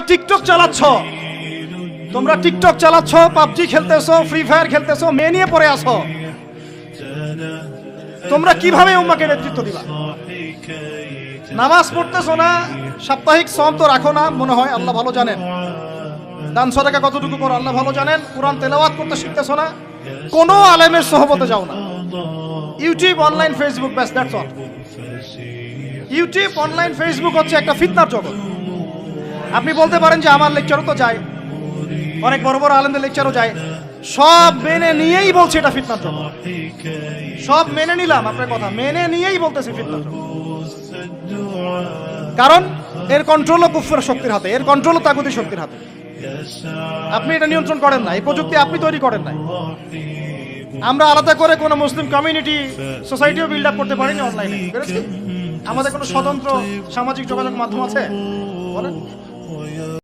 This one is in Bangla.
টিকটক চালাচ্ছ, তোমরা টিকটক চালাচ্ছ, পাবজি খেলতেছো, ফ্রি ফায়ার খেলতেছো, মেয়ে নিয়ে পড়ে আসো, তোমরা কিভাবে উম্মাকে নেতৃত্ব দিবা? নামাজ পড়তেছো না, সাপ্তাহিক সম তো রাখো না মনে হয়, আল্লাহ ভালো জানেন। দান সদকা কতটুকু করো আল্লাহ ভালো জানেন। কোরআন তেলাওয়াত করতে শিখতেছো না, কোনো আলেমের সোহবতে যাও না। ইউটিউব, অনলাইন, ফেসবুক, ব্যাস, that's all. YouTube, online, Facebook হচ্ছে একটা ফিতনার জগৎ। আপনি বলতে পারেন যে আমার লেকচারও তো যায়, অনেক বড় বড় আলেমদের লেকচারও যায়, সব মেনে নিয়েই বলছে এটা ফিতনার জগৎ। সব মেনে নিলাম, আপনার কথা মেনে নিয়েই বলতেছি ফিতনার জগৎ। কারণ এর কন্ট্রোলও কুফর শক্তির হাতে, এর কন্ট্রোলও তাগুতি শক্তির হাতে। আপনি এটা নিয়ন্ত্রণ করেন না, এই প্রযুক্তি আপনি তৈরি করেন নাই। আমরা আলাদা করে কোনো মুসলিম কমিউনিটি, সোসাইটিও বিল্ড আপ করতে পারিনি অনলাইনে। আমাদের কোনো স্বতন্ত্র সামাজিক যোগাযোগ মাধ্যম আছে বলেন?